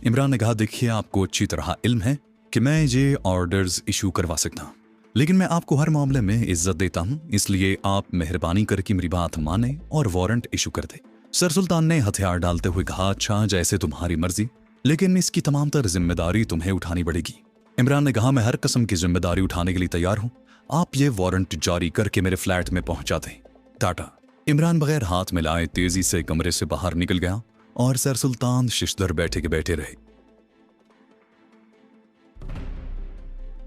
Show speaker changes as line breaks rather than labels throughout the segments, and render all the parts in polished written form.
इमरान ने कहा, देखिए आपको अच्छी तरह इल्म है कि मैं ये ऑर्डर्स इशू करवा सकता हूँ, लेकिन मैं आपको हर मामले में इज्जत देता हूँ, इसलिए आप मेहरबानी करके मेरी बात माने और वारंट इशू कर दे। सर सुल्तान ने हथियार डालते हुए कहा, अच्छा जैसे तुम्हारी मर्जी, लेकिन इसकी तमाम तर जिम्मेदारी तुम्हें उठानी पड़ेगी। इमरान ने कहा, मैं हर किस्म की जिम्मेदारी उठाने के लिए तैयार हूँ, आप ये वारंट जारी करके मेरे फ्लैट में पहुंचा दें। टाटा। इमरान बगैर हाथ मिलाए तेजी से कमरे से बाहर निकल गया और सर सुल्तान शिशदर बैठे के बैठे रहे।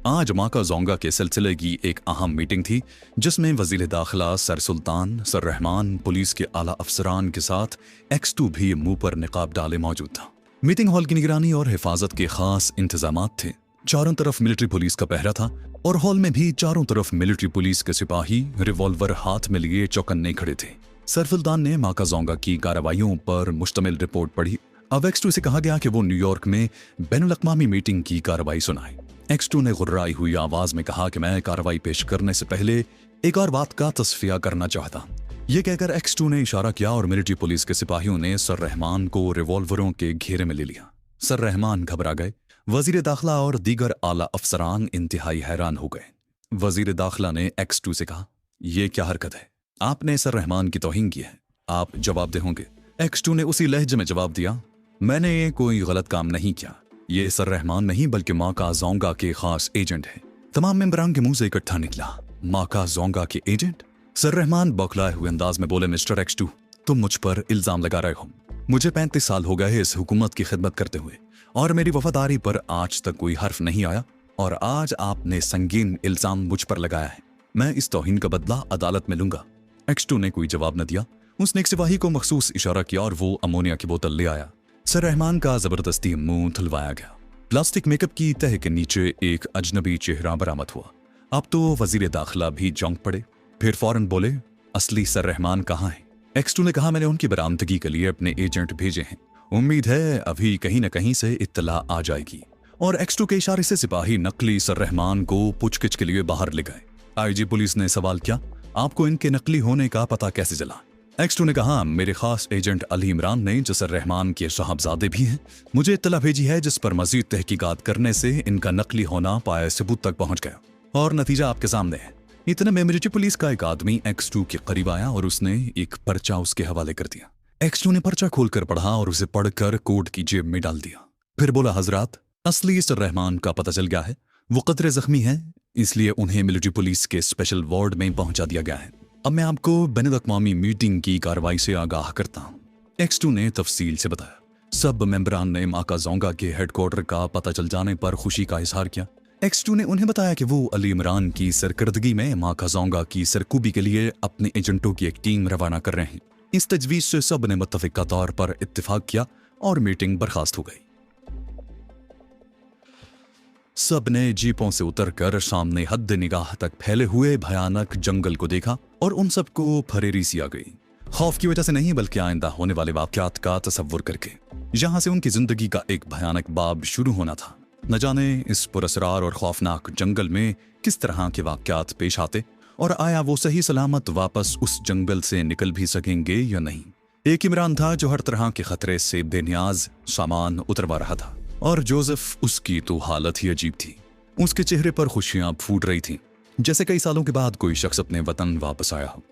आज माका जोंगा के सिलसिले की एक अहम मीटिंग थी, जिसमें वजीर दाखिला सर सुल्तान, सर रहमान, पुलिस के आला अफसरान के साथ X2 भी मुंह पर निकाब डाले मौजूद था। मीटिंग हॉल की निगरानी और हिफाजत के खास इंतजामात थे। चारों तरफ मिलिट्री पुलिस का पहरा था और हॉल में भी चारों तरफ मिलिट्री पुलिस के सिपाही रिवॉल्वर हाथ में लिए चौकन्ने खड़े थे। सर सुल्तान ने माका जोंगा की कार्रवाइयों पर मुश्तमिल रिपोर्ट पढ़ी। अब X2 से कहा गया कि वो न्यूयॉर्क में बैनुल-अक़वामी मीटिंग की कार्रवाई सुनाए। X2 ने गुर्राई हुई आवाज में कहा कि मैं कार्रवाई पेश करने से पहले एक और बात का तस्फिया करना चाहता। ये कहकर X2 ने इशारा किया और मिलिट्री पुलिस के सिपाहियों ने सर रहमान को रिवॉल्वरों के घेरे में ले लिया। सर रहमान घबरा गए। वजीर दाखिला और दीगर आला अफसरान इंतहाई हैरान हो गए। वजीर दाखिला ने X2 से कहा, यह क्या हरकत है? आपने सर रहमान की तौहीन की है, आप जवाबदेह होंगे। X2 ने उसी लहजे में जवाब दिया, मैंने ये कोई गलत काम नहीं किया। ये सर रहमान नहीं बल्कि माका जोंगा के खास एजेंट है। तमाम मेंबरान के मुंह से इकट्ठा निकला, माका जोंगा के एजेंट? सर रहमान बौखलाए हुए अंदाज में बोले, मिस्टर X2, तुम मुझ पर इल्जाम लगा रहे हो। मुझे 35 साल हो गए इस हुकूमत की खिदमत करते हुए और मेरी वफादारी पर आज तक कोई हर्फ नहीं आया, और आज आपने संगीन इल्जाम मुझ पर लगाया है। मैं इस तौहीन का बदला अदालत में लूंगा। X2 ने कोई जवाब न दिया। उसने एक सिपाही को मखसूस इशारा किया और वो अमोनिया की बोतल ले आया। सर रहमान का जबरदस्ती मुंह धुलवाया गया। प्लास्टिक मेकअप की तह के नीचे एक अजनबी चेहरा बरामद हुआ। अब तो वजीर दाखिला भी चौंक पड़े। फिर फौरन बोले, असली सर रहमान कहाँ है? X2 ने कहा, मैंने उनकी बरामदगी के लिए अपने एजेंट भेजे हैं। उम्मीद है अभी कहीं न कहीं से इत्तला आ जाएगी। और X2 के इशारे से सिपाही नकली सर रहमान को पूछगिछ के लिए बाहर ले गए। IG पुलिस ने सवाल किया, आपको इनके नकली होने का पता कैसे चला? X2 ने कहा, मेरे खास एजेंट अली इमरान ने, जो सर रहमान के साहबजादे भी हैं, मुझे इत्तला भेजी है, जिस पर मजीद तहकीकात करने से इनका नकली होना पाए सबूत तक पहुंच गया और नतीजा आपके सामने है। इतने में मिलिट्री पुलिस का एक आदमी X2 के करीब आया और उसने एक पर्चा उसके हवाले कर दिया। X2 ने पर्चा खोलकर पढ़ा और उसे पढ़कर कोट की जेब में डाल दिया। फिर बोला, हजरात, असली सर रहमान का पता चल गया है। वो कतरे जख्मी है, इसलिए उन्हें मिलिट्री पुलिस के स्पेशल वार्ड में पहुंचा दिया गया है। अब मैं आपको बैनुल-अक़वामी मीटिंग की कार्रवाई से आगाह करता हूँ। X2 ने तफसील से बताया। सब मेंबरान ने माका जोंगा के हेडक्वार्टर का पता चल जाने पर खुशी का इजहार किया। X2 ने उन्हें बताया कि वो अली इमरान की सरकर्दगी में माका जोंगा की सरकूबी के लिए अपने एजेंटों की एक टीम रवाना कर रहे हैं। इस तजवीज से सब ने मुत्तफिका तौर पर इत्तेफाक किया और मीटिंग बर्खास्त हो गई। सब ने जीपों से उतरकर सामने हद निगाह तक फैले हुए भयानक जंगल को देखा और उन सबको फरेरी सी आ गई। खौफ की वजह से नहीं, बल्कि आइंदा होने वाले वाक़यात का तसव्वुर करके। यहाँ से उनकी जिंदगी का एक भयानक बाब शुरू होना था। न जाने इस पुरअसरार और खौफनाक जंगल में किस तरह के वाक़यात पेश आते और आया वो सही सलामत वापस उस जंगल से निकल भी सकेंगे या नहीं। एक इमरान था जो हर तरह के खतरे से बेनियाज सामान उतरवा रहा था, और जोसेफ, उसकी तो हालत ही अजीब थी। उसके चेहरे पर खुशियां फूट रही थीं, जैसे कई सालों के बाद कोई शख्स अपने वतन वापस आया हो।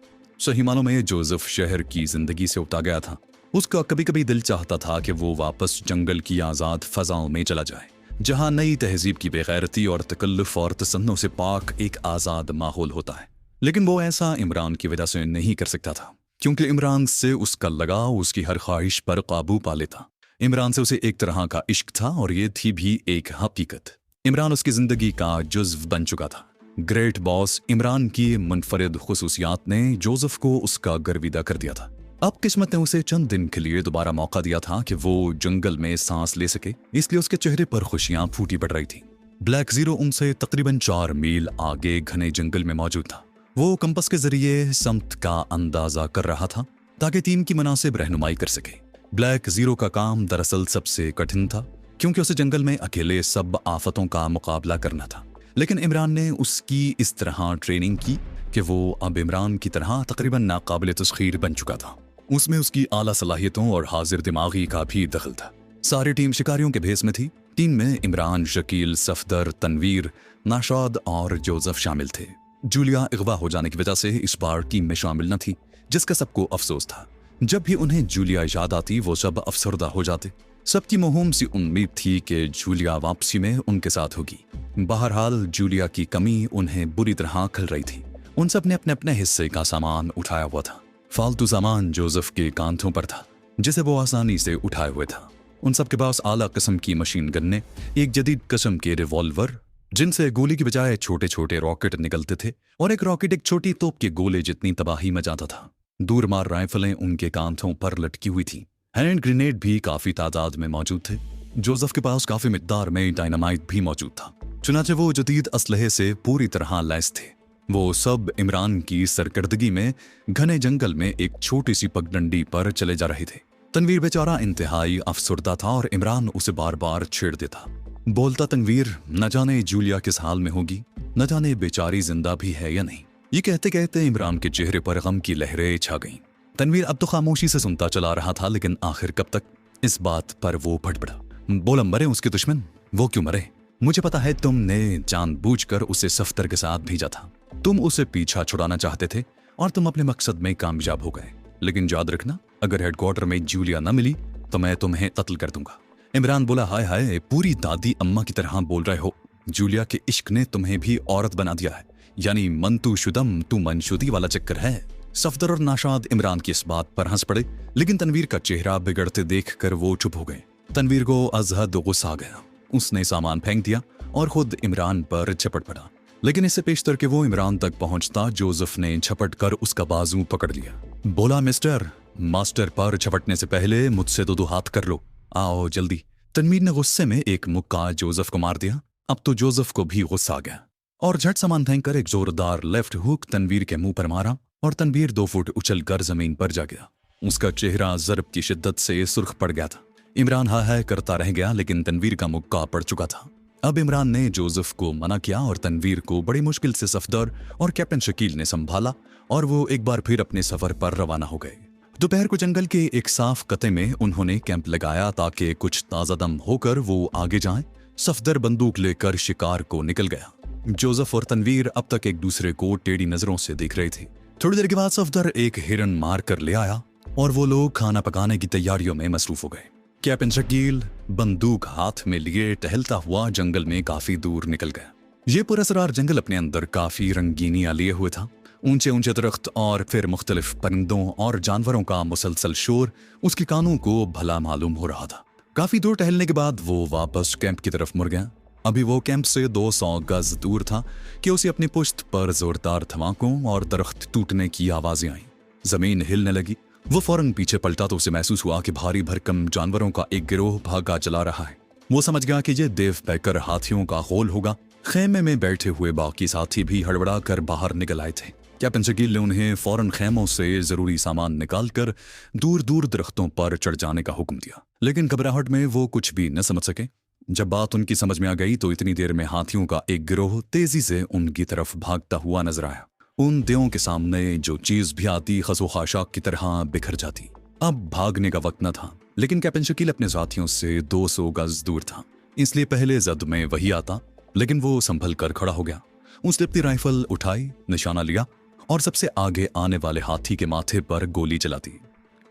सही मानों में जोसेफ शहर की जिंदगी से उबता गया था। उसका कभी कभी दिल चाहता था कि वो वापस जंगल की आज़ाद फजाओं में चला जाए, जहां नई तहजीब की बेगैरती और तकल्लुफ और तसन्नुह से पाक एक आज़ाद माहौल होता है। लेकिन वो ऐसा इमरान की वजह से नहीं कर सकता था, क्योंकि इमरान से उसका लगाव उसकी हर ख्वाहिश पर काबू पा लेता। इमरान से उसे एक तरह का इश्क था और ये थी भी एक हकीकत। इमरान उसकी जिंदगी का जुज़्व बन चुका था। ग्रेट बॉस इमरान की मुनफरिद खुसूसियात ने जोसेफ को उसका गर्विदा कर दिया था। अब किस्मत ने उसे चंद दिन के लिए दोबारा मौका दिया था कि वो जंगल में सांस ले सके, इसलिए उसके चेहरे पर खुशियां फूटी पड़ रही थी। ब्लैक जीरो उनसे तकरीबन 4 मील आगे घने जंगल में मौजूद था। वो कंपस के जरिए समत का अंदाजा कर रहा था ताकि टीम की मुनासिब रहनुमाई कर सके। ब्लैक जीरो का काम दरअसल सबसे कठिन था, क्योंकि उसे जंगल में अकेले सब आफतों का मुकाबला करना था। लेकिन इमरान ने उसकी इस तरह ट्रेनिंग की कि वो अब इमरान की तरह तकरीबन नाकाबिल तस्खीर बन चुका था। उसमें उसकी आला सलाहियतों और हाजिर दिमागी का भी दखल था। सारी टीम शिकारियों के भेस में थी। टीम में इमरान, शकील, सफदर, तनवीर, नाशाद और जोसेफ शामिल थे। जूलिया अगवा हो जाने की वजह से इस बार टीम में शामिल न थी, जिसका सबको अफसोस था। जब भी उन्हें जूलिया याद आती वो सब अफसरदा हो जाते। सबकी मुहिम सी उम्मीद थी कि जूलिया वापसी में उनके साथ होगी। बहरहाल जूलिया की कमी उन्हें बुरी तरह खल रही थी। उन सब ने अपने अपने हिस्से का सामान उठाया हुआ था। फालतू सामान जोसेफ के कांधों पर था, जिसे वो आसानी से उठाए हुए था। उन सब के पास आला किस्म की मशीन गन्ने, एक जदीद किस्म के रिवॉल्वर जिनसे गोली की बजाय छोटे छोटे रॉकेट निकलते थे, और एक रॉकेट एक छोटी तोप के गोले जितनी तबाही मचाता था। दूरमार राइफलें उनके कांधों पर लटकी हुई थी। हैंड ग्रेनेड भी काफी तादाद में मौजूद थे। जोसेफ के पास काफी मिकदार में डायनामाइट भी मौजूद था। चुनाचे वो जदीद असलहे से पूरी तरह लैस थे। वो सब इमरान की सरकर्दगी में घने जंगल में एक छोटी सी पगडंडी पर चले जा रहे थे। तनवीर बेचारा इंतहाई अफसरदा था और इमरान उसे बार बार छेड़ देता। बोलता, तनवीर न जाने जूलिया किस हाल में होगी, न जाने बेचारी जिंदा भी है या नहीं। ये कहते कहते इमरान के चेहरे पर गम की लहरें छा गईं। तनवीर अब तो खामोशी से सुनता चला रहा था, लेकिन आखिर कब तक? इस बात पर वो फटफड़ा, बोला, मरे उसके दुश्मन? वो क्यों मरे? मुझे पता है तुमने जानबूझकर उसे सफ्तर के साथ भेजा था। तुम उसे पीछा छुड़ाना चाहते थे और तुम अपने मकसद में कामयाब हो गए। लेकिन याद रखना, अगर हेडक्वार्टर में जूलिया न मिली तो मैं तुम्हें कत्ल कर दूंगा। इमरान बोला, हाय हाय, पूरी दादी अम्मा की तरह बोल रहे हो। जूलिया के इश्क ने तुम्हें भी औरत बना दिया है, यानी मन तू शुदम तू मनशुदी वाला चक्कर है। सफदर और नाशाद इमरान की इस बात पर हंस पड़े, लेकिन तनवीर का चेहरा बिगड़ते देखकर वो चुप हो गए। तनवीर को अजहद गुस्सा आ गया। उसने सामान फेंक दिया और खुद इमरान पर झपट पड़ा। लेकिन इससे पेशतर के वो इमरान तक पहुंचता, जोसेफ ने झपट कर उसका बाजू पकड़ लिया। बोला, मिस्टर, मास्टर पर झपटने से पहले मुझसे दो हाथ कर लो, आओ जल्दी। तनवीर ने गुस्से में एक मुक्का जोसेफ को मार दिया। अब तो जोसेफ को भी गुस्सा आ गया और झट सामान फेंक कर एक जोरदार लेफ्ट हुक तनवीर के मुंह पर मारा और तनवीर 2 फुट उछल कर जमीन पर जा गया। उसका चेहरा ज़रब की शिद्दत से सुर्ख पड़ गया था। इमरान हा है करता रह गया, लेकिन तनवीर का मुक्का पड़ चुका था। अब इमरान ने जोसेफ को मना किया और तनवीर को बड़ी मुश्किल से सफदर और कैप्टन शकील ने संभाला और वो एक बार फिर अपने सफर पर रवाना हो गए। दोपहर को जंगल के एक साफ कते में उन्होंने कैंप लगाया ताकि कुछ ताज़ा दम होकर वो आगे जाएं। सफदर बंदूक लेकर शिकार को निकल गया। जोसेफ और तनवीर अब तक एक दूसरे को टेढ़ी नजरों से देख रहे थे। थोड़ी देर के बाद सफदर एक हिरन मार कर ले आया और वो लोग खाना पकाने की तैयारियों में मसरूफ हो गए। कैप्टन शकील बंदूक हाथ में लिए टहलता हुआ जंगल में काफी दूर निकल गया। ये पुरअसरार जंगल अपने अंदर काफी रंगीनियां लिए हुए था। ऊंचे ऊंचे दरख्त और फिर मुख्तलिफ परिंदों और जानवरों का मुसलसल शोर उसके कानों को भला मालूम हो रहा था। काफी दूर टहलने के बाद वो वापस कैंप की तरफ मुड़ गया। अभी वो कैंप से 200 गज दूर था कि उसे अपनी पुश्त पर जोरदार धमाकों और दरख्त टूटने की आवाजें आईं। जमीन हिलने लगी। वो फौरन पीछे पलटा तो उसे महसूस हुआ कि भारी भरकम जानवरों का एक गिरोह भागा चला रहा है। वो समझ गया कि ये देव पैकर हाथियों का होल होगा। खेमे में बैठे हुए बाकी साथी भी हड़बड़ा कर बाहर निकल आए थे। कैप्टन शकील ने उन्हें फौरन खेमों से जरूरी सामान निकालकर दूर दूर दरख्तों पर चढ़ जाने का हुक्म दिया, लेकिन घबराहट में वो कुछ भी न समझ सके। जब बात उनकी समझ में आ गई तो इतनी देर में हाथियों का एक गिरोह तेजी से उनकी तरफ भागता हुआ नजर आया। उन देवों के सामने जो चीज भी आती खसो खाशाक की तरह बिखर जाती। अब भागने का वक्त न था, लेकिन कैप्टन शकील अपने साथियों से 200 गज दूर था, इसलिए पहले जद में वही आता। लेकिन वो संभल कर खड़ा हो गया। उसने अपनी राइफल उठाई, निशाना लिया और सबसे आगे आने वाले हाथी के माथे पर गोली चला दी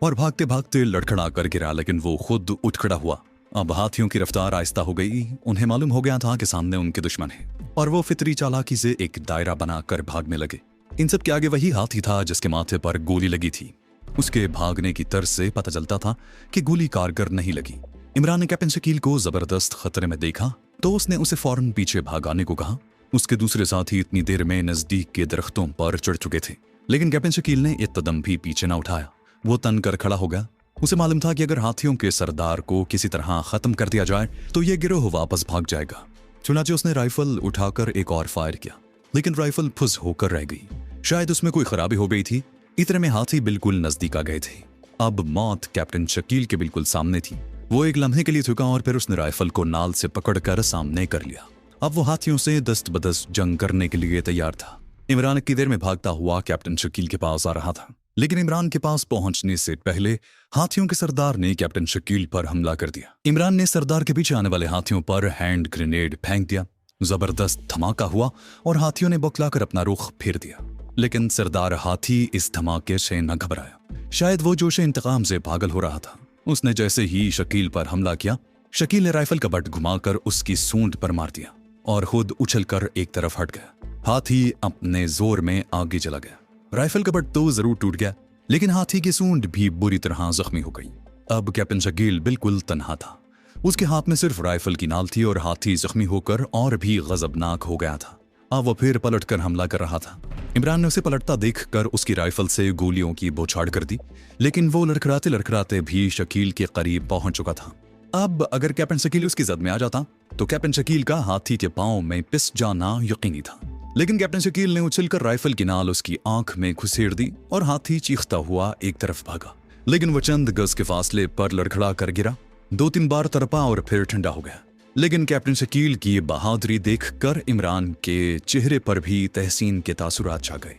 और भागते भागते लड़खड़ा कर गिरा, लेकिन वो खुद उठ खड़ा हुआ। अब हाथियों की रफ्तार आहिस्ता हो गई। उन्हें मालूम हो गया था कि सामने उनके दुश्मन हैं और वो फितरी चालाकी से एक दायरा बनाकर भागने लगे। इन सब के आगे वही हाथी था जिसके माथे पर गोली लगी थी। उसके भागने की तर्ज से पता चलता था कि गोली कारगर नहीं लगी। इमरान ने कैप्टन शकील को जबरदस्त खतरे में देखा तो उसने उसे फौरन पीछे भागाने को कहा। उसके दूसरे साथी इतनी देर में नजदीक के दरख्तों पर चढ़ चुके थे, लेकिन कैप्टन शकील ने एक कदम भी पीछे न उठाया। वो तन कर खड़ा हो गया। उसे मालूम था कि अगर हाथियों के सरदार को किसी तरह खत्म कर दिया जाए तो ये गिरोह वापस भाग जाएगा। चुनाचे उसने राइफल उठाकर एक और फायर किया, लेकिन राइफल फुस होकर रह गई। शायद उसमें कोई खराबी हो गई थी। इतने में हाथी बिल्कुल नजदीक आ गए थे। अब मौत कैप्टन शकील के बिल्कुल सामने थी। वो एक लम्हे के लिए झुका और फिर उसने राइफल को नाल से पकड़कर सामने कर लिया। अब वो हाथियों से दस्त बदस्त जंग करने के लिए तैयार था। इमरान की देर में भागता हुआ कैप्टन शकील के पास आ रहा था। लेकिन इमरान के पास पहुंचने से पहले हाथियों के सरदार ने कैप्टन शकील पर हमला कर दिया। इमरान ने सरदार के पीछे आने वाले हाथियों पर हैंड ग्रेनेड फेंक दिया। जबरदस्त धमाका हुआ और हाथियों ने बौखलाकर अपना रुख फेर दिया, लेकिन सरदार हाथी इस धमाके से न घबराया। शायद वो जोश इंतकाम से पागल हो रहा था। उसने जैसे ही शकील पर हमला किया, शकील ने राइफल का बट घुमाकर उसकी सूंड पर मार दिया और खुद उछलकर एक तरफ हट गया। हाथी अपने जोर में आगे चला गया। राइफल का बट तो जरूर टूट गया, लेकिन हाथी की सूंड भी बुरी तरह जख्मी हो गई। अब कैप्टन शकील बिल्कुल तन्हा था। उसके हाथ में सिर्फ राइफल की नाल थी और हाथी जख्मी होकर और भी गजबनाक हो गया था। अब वो फिर पलटकर हमला कर रहा था। इमरान ने उसे पलटता देखकर उसकी राइफल से गोलियों की बौछार कर दी, लेकिन वो लड़खड़ाते लड़खड़ाते भी शकील के करीब पहुंच चुका था। अब अगर कैप्टन शकील उसकी जद में आ जाता तो कैप्टन शकील का हाथी के पांव में पिस जाना यकीनी था। लेकिन कैप्टन शकील ने उछलकर राइफल की नाल उसकी आंख में घुसेड़ दी और हाथी चीखता हुआ एक तरफ भागा। लेकिन वो चंद गज के फासले पर लड़खड़ा कर गिरा, 2-3 बार तड़पा और फिर ठंडा हो गया। लेकिन कैप्टन शकील की बहादुरी देखकर इमरान के चेहरे पर भी तहसीन के तासुरात छा गए।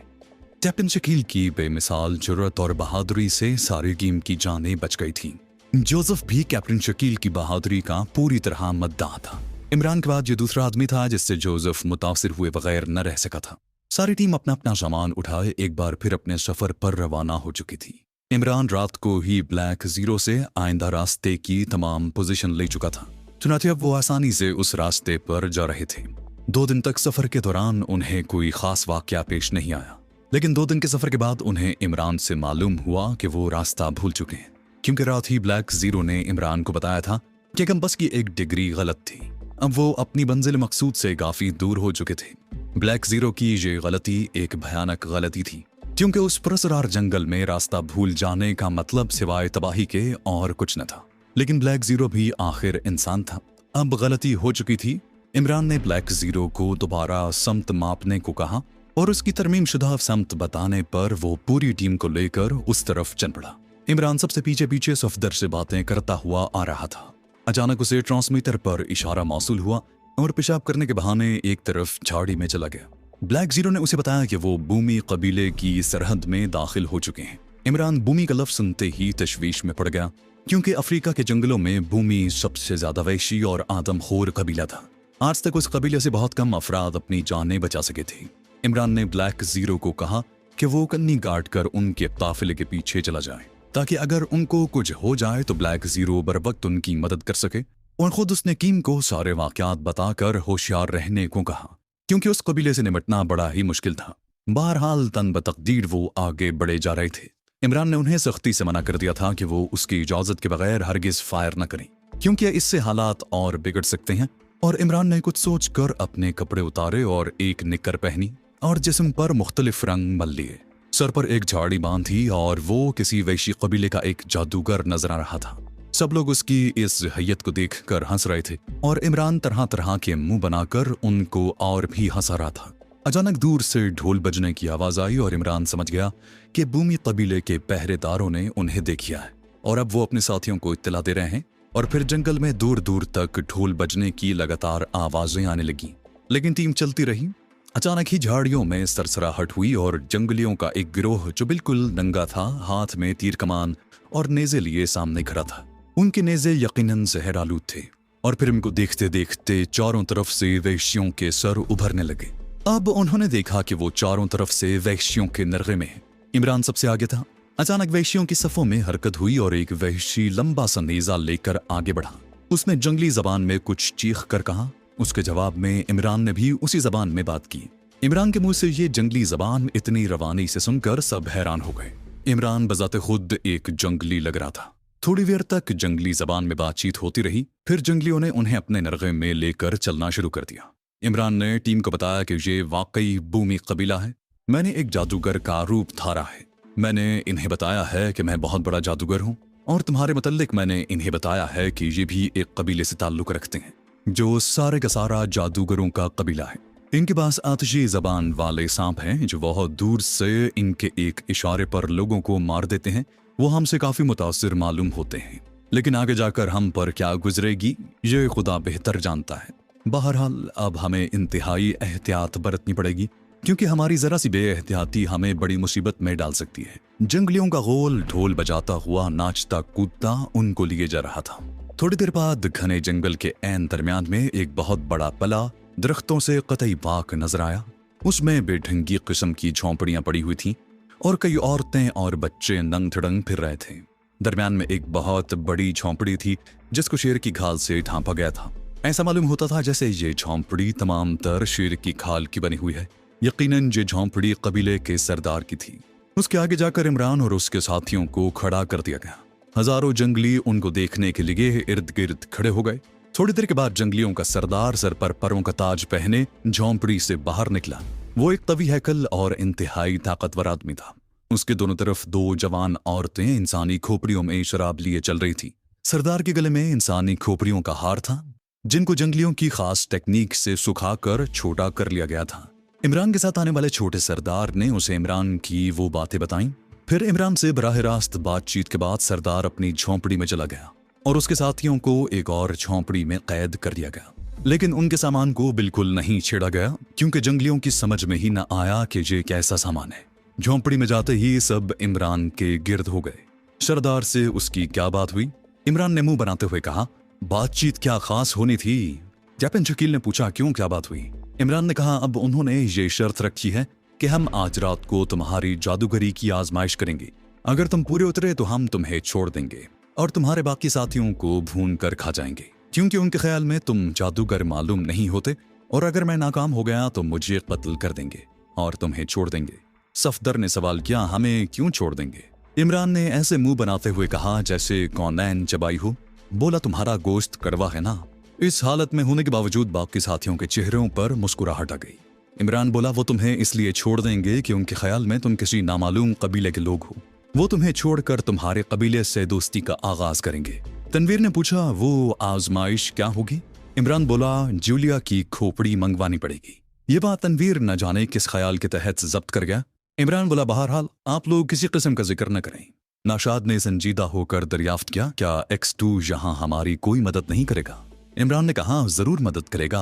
कैप्टन शकील की बेमिसाल जुर्रत और बहादुरी से सारी टीम की जानें बच गई थीं। जोसेफ भी कैप्टन शकील की बहादुरी का पूरी तरह मद्दाह था। इमरान के बाद ये दूसरा आदमी था जिससे जोसेफ मुतासिर हुए बगैर न रह सका था। सारी टीम अपना अपना सामान उठाए एक बार फिर अपने सफर पर रवाना हो चुकी थी। इमरान रात को ही ब्लैक जीरो से आइंदा रास्ते की तमाम पोजीशन ले चुका था। चुनांचे अब वो आसानी से उस रास्ते पर जा रहे थे। 2 दिन तक सफर के दौरान उन्हें कोई खास वाकया पेश नहीं आया, लेकिन 2 दिन के सफर के बाद उन्हें इमरान से मालूम हुआ कि वो रास्ता भूल चुके हैं, क्योंकि रात ही ब्लैक जीरो ने इमरान को बताया था कि कंपास की एक डिग्री गलत थी। अब वो अपनी मंजिल मकसूद से काफी दूर हो चुके थे। ब्लैक जीरो की ये गलती एक भयानक गलती थी, क्योंकि उस पुरस्कार जंगल में रास्ता भूल जाने का मतलब सिवाय तबाही के और कुछ न था। लेकिन ब्लैक जीरो भी आखिर इंसान था। अब गलती हो चुकी थी। इमरान ने ब्लैक जीरो को दोबारा समत मापने को कहा और उसकी तरमीम शुदा समत बताने पर वो पूरी टीम को लेकर उस तरफ चल पड़ा। इमरान सबसे पीछे पीछे सफदर से बातें करता हुआ आ रहा था। अचानक उसे ट्रांसमीटर पर इशारा मौसूल हुआ और पेशाब करने के बहाने एक तरफ झाड़ी में चला गया। ब्लैक जीरो ने उसे बताया कि वो बूमी कबीले की सरहद में दाखिल हो चुके हैं। इमरान बूमी का लफ्ज सुनते ही तशवीश में पड़ गया, क्योंकि अफ्रीका के जंगलों में बूमी सबसे ज्यादा वहशी और आदमखोर कबीला था। आज तक उस कबीले से बहुत कम अफराद अपनी जानें बचा सके थे। इमरान ने ब्लैक जीरो को कहा कि वो कन्नी गाड़ कर उनके काफिले के पीछे चला जाए, ताकि अगर उनको कुछ हो जाए तो ब्लैक जीरो बर वक्त उनकी मदद कर सके। और खुद उसने कीम को सारे वाकयात बताकर होशियार रहने को कहा, क्योंकि उस कबीले से निपटना बड़ा ही मुश्किल था। बहरहाल तन बतकदीर वो आगे बढ़े जा रहे थे। इमरान ने उन्हें सख्ती से मना कर दिया था कि वो उसकी इजाजत के बगैर हरगिज फायर न करें, क्योंकि इससे हालात और बिगड़ सकते हैं। और इमरान ने कुछ सोचकर अपने कपड़े उतारे और एक निक्कर पहनी और जिस्म पर मुख्तलिफ रंग मल लिए। सर पर एक झाड़ी बांधी और वो किसी वैशी कबीले का एक जादूगर नजर आ रहा था। सब लोग उसकी इस हैयत को देखकर हंस रहे थे और इमरान तरह तरह के मुंह बनाकर उनको और भी हंसा रहा था। अचानक दूर से ढोल बजने की आवाज आई और इमरान समझ गया कि बूमी कबीले के पहरेदारों ने उन्हें देख लिया है और अब वो अपने साथियों को इत्तला दे रहे हैं। और फिर जंगल में दूर दूर तक ढोल बजने की लगातार आवाजें आने लगी, लेकिन टीम चलती रही। अचानक ही झाड़ियों में सरसराहट हुई और जंगलियों का एक गिरोह जो बिल्कुल नंगा था, हाथ में तीर कमान और नेज़े लिए सामने खड़ा था। उनके नेज़े यकीनन जहरालूद थे और फिर उनको देखते देखते चारों तरफ से वहशियों के सर उभरने लगे। अब उन्होंने देखा कि वो चारों तरफ से वहशियों के नरगे में है। इमरान सबसे आगे था। अचानक वहशियों की सफों में हरकत हुई और एक वहशी लंबा सा नेज़ा लेकर आगे बढ़ा। उसने जंगली जबान में कुछ चीख कर कहा। उसके जवाब में इमरान ने भी उसी जबान में बात की। इमरान के मुंह से ये जंगली जबान इतनी रवानी से सुनकर सब हैरान हो गए। इमरान बजाते खुद एक जंगली लग रहा था। थोड़ी देर तक जंगली जबान में बातचीत होती रही, फिर जंगलियों ने उन्हें अपने नरगे में लेकर चलना शुरू कर दिया। इमरान ने टीम को बताया कि ये वाकई बूमी कबीला है। मैंने एक जादूगर का रूप धारा है। मैंने इन्हें बताया है कि मैं बहुत बड़ा जादूगर हूँ और तुम्हारे मुतल्लिक मैंने इन्हें बताया है कि ये भी एक कबीले से ताल्लुक रखते हैं जो सारे का सारा जादूगरों का कबीला है। इनके पास आतिशी जबान वाले सांप हैं जो बहुत दूर से इनके एक इशारे पर लोगों को मार देते हैं। वो हमसे काफी मुतासिर मालूम होते हैं, लेकिन आगे जाकर हम पर क्या गुजरेगी ये खुदा बेहतर जानता है। बहरहाल अब हमें इंतहाई एहतियात बरतनी पड़ेगी। क्योंकि हमारी जरा सी बेएहतियाती हमें बड़ी मुसीबत में डाल सकती है। जंगलियों का गोल ढोल बजाता हुआ नाचता कूदता उनको लिए जा रहा था। थोड़ी देर बाद घने जंगल के ऐन दरमियान में एक बहुत बड़ा पला दरख्तों से कतई पाक नजर आया। उसमें बेढंगी किस्म की झोंपड़ियां पड़ी हुई थीं और कई औरतें और बच्चे नंग थड़ंग फिर रहे थे। दरमियान में एक बहुत बड़ी झोंपड़ी थी जिसको शेर की खाल से ढांपा गया था। ऐसा मालूम होता था जैसे ये झोंपड़ी तमाम तर शेर की खाल की बनी हुई है। यकीनन ये झोंपड़ी कबीले के सरदार की थी। उसके आगे जाकर इमरान और उसके साथियों को खड़ा कर दिया गया। हजारों जंगली उनको देखने के लिए इर्द गिर्द खड़े हो गए। थोड़ी देर के बाद जंगलियों का सरदार सर पर परों का ताज पहने झोंपड़ी से बाहर निकला। वो एक तवी हैकल और इंतहाई ताकतवर आदमी था। उसके दोनों तरफ दो जवान औरतें इंसानी खोपड़ियों में शराब लिए चल रही थी। सरदार के गले में इंसानी खोपड़ियों का हार था जिनको जंगलियों की खास टेक्निक से सुखाकर छोटा कर लिया गया था। इमरान के साथ आने वाले छोटे सरदार ने उसे इमरान की वो बातें बताईं। फिर इमरान से बराह रास्त बातचीत के बाद सरदार अपनी झोंपड़ी में चला गया और उसके साथियों को एक और झोंपड़ी में कैद कर दिया गया। लेकिन उनके सामान को बिल्कुल नहीं छेड़ा गया क्योंकि जंगलियों की समझ में ही न आया कि ये कैसा सामान है। झोंपड़ी में जाते ही सब इमरान के गिर्द हो गए। सरदार से उसकी क्या बात हुई? इमरान ने मुंह बनाते हुए कहा, बातचीत क्या खास होनी थी? कैप्टन शकील ने पूछा, क्यों, क्या बात हुई? इमरान ने कहा, अब उन्होंने ये शर्त रखी है कि हम आज रात को तुम्हारी जादूगरी की आजमाइश करेंगे। अगर तुम पूरे उतरे तो हम तुम्हें छोड़ देंगे और तुम्हारे बाकी साथियों को भून कर खा जाएंगे, क्योंकि उनके ख्याल में तुम जादूगर मालूम नहीं होते और अगर मैं नाकाम हो गया तो मुझे कत्ल कर देंगे और तुम्हें छोड़ देंगे। सफदर ने सवाल किया, हमें क्यों छोड़ देंगे? इमरान ने ऐसे मुंह बनाते हुए कहा जैसे कौनैन चबाई हो। बोला, तुम्हारा गोश्त कड़वा है ना? इस हालत में होने के बावजूद बाकी साथियों के चेहरों पर मुस्कुराहट आ गई। इमरान बोला, वो तुम्हें इसलिए छोड़ देंगे कि उनके ख्याल में तुम किसी नामालूम कबीले के लोग हो। वो तुम्हें छोड़कर तुम्हारे कबीले से दोस्ती का आगाज करेंगे। तनवीर ने पूछा, वो आजमाइश क्या होगी? इमरान बोला, जूलिया की खोपड़ी मंगवानी पड़ेगी। ये बात तनवीर न जाने किस ख्याल के तहत जब्त कर गया। इमरान बोला, बहरहाल आप लोग किसी किस्म का जिक्र न करें। नाशाद ने संजीदा होकर दरियाफ्त किया, क्या X2 यहाँ हमारी कोई मदद नहीं करेगा? इमरान ने कहा, जरूर मदद करेगा,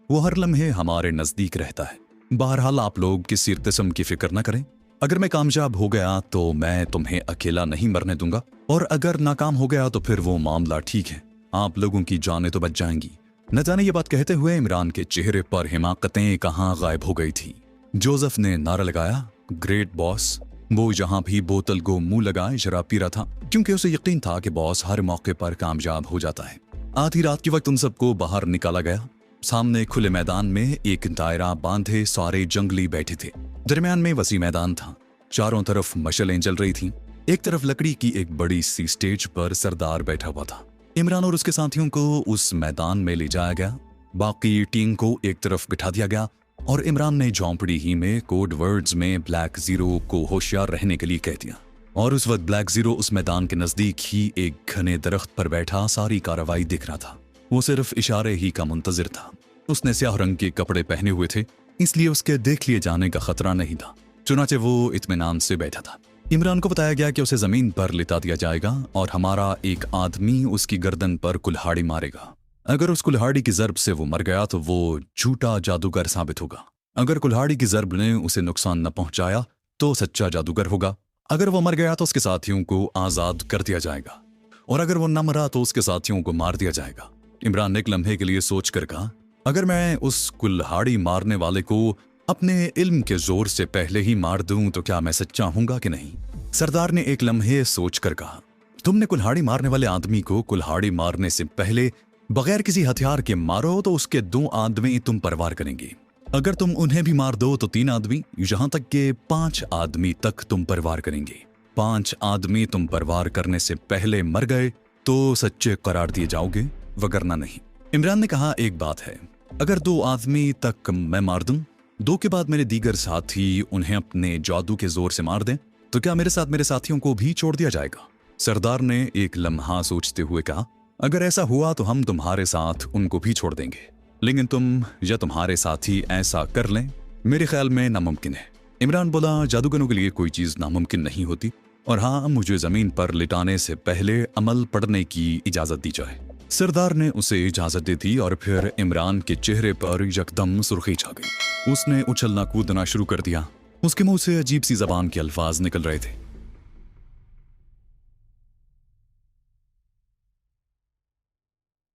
वो हर लम्हे हमारे नजदीक रहता है। बहरहाल आप लोग किसी किस्म की फिक्र न करें। अगर मैं कामयाब हो गया तो मैं तुम्हें अकेला नहीं मरने दूंगा और अगर नाकाम हो गया तो फिर वो मामला ठीक है, आप लोगों की जानें तो बच जाएंगी। न जाने ये बात कहते हुए इमरान के चेहरे पर हिमाकतें कहाँ गायब हो गई थी। जोसेफ ने नारा लगाया, ग्रेट बॉस। वो जहां भी बोतल को मुंह लगाए शराब पी रहा था क्योंकि उसे यकीन था कि बॉस हर मौके पर कामयाब हो जाता है। आधी रात के वक्त उन सबको बाहर निकाला गया। सामने खुले मैदान में एक दायरा बांधे सारे जंगली बैठे थे। दरमियान में वसी मैदान था। चारों तरफ मशलें जल रही थीं। एक तरफ लकड़ी की एक बड़ी सी स्टेज पर सरदार बैठा हुआ था। इमरान और उसके साथियों को उस मैदान में ले जाया गया। बाकी टीम को एक तरफ बिठा दिया गया और इमरान ने झोंपड़ी ही में कोड वर्ड्स में ब्लैक जीरो को होशियार रहने के लिए कह दिया। और उस वक्त ब्लैक जीरो उस मैदान के नजदीक ही एक घने दरख्त पर बैठा सारी कार्रवाई दिख रहा था। वो सिर्फ इशारे ही का मुंतजिर था। उसने स्याह रंग के कपड़े पहने हुए थे, इसलिए उसके देख लिए जाने का खतरा नहीं था। चुनाचे वो इत्मीनान से बैठा था। इमरान को बताया गया कि उसे जमीन पर लिटा दिया जाएगा और हमारा एक आदमी उसकी गर्दन पर कुल्हाड़ी मारेगा। अगर उस कुल्हाड़ी की जर्ब से वो मर गया तो वो झूठा जादूगर साबित होगा। अगर कुल्हाड़ी की जर्ब ने उसे नुकसान न पहुंचाया तो सच्चा जादूगर होगा। अगर वो मर गया तो उसके साथियों को आजाद कर दिया जाएगा और अगर वो न मरा तो उसके साथियों को मार दिया जाएगा। इमरान ने एक लम्हे के लिए सोच कर कहा, अगर मैं उस कुल्हाड़ी मारने वाले को अपने इल्म के जोर से पहले ही मार दूं तो क्या मैं सच्चा हूंगा कि नहीं? सरदार ने एक लम्हे सोच कर कहा, तुमने कुल्हाड़ी मारने वाले आदमी को कुल्हाड़ी मारने से पहले बगैर किसी हथियार के मारो तो उसके 2 आदमी तुम पर वार करेंगे। अगर तुम उन्हें भी मार दो तो 3 आदमी, यहां तक के 5 आदमी तक तुम पर वार करेंगे। 5 आदमी तुम पर वार करने से पहले मर गए तो सच्चे करार दिए जाओगे, वगरना नहीं। इमरान ने कहा, एक बात है, अगर 2 आदमी तक मैं मार दूं, 2 के बाद मेरे दीगर साथी उन्हें अपने जादू के जोर से मार दें तो क्या मेरे साथ मेरे साथियों को भी छोड़ दिया जाएगा? सरदार ने एक लम्हा सोचते हुए कहा, अगर ऐसा हुआ तो हम तुम्हारे साथ उनको भी छोड़ देंगे, लेकिन तुम या तुम्हारे साथी ऐसा कर लें, मेरे ख्याल में नामुमकिन है। इमरान बोला, जादूगरों के लिए कोई चीज नामुमकिन नहीं होती और हाँ, मुझे जमीन पर लिटाने से पहले अमल पढ़ने की इजाजत दी जाए। सरदार ने उसे इजाजत दे दी और फिर इमरान के चेहरे पर यकदम सुर्खी छा गई। उसने उछलना कूदना शुरू कर दिया। उसके मुंह से अजीब सी जबान के अल्फाज निकल रहे थे।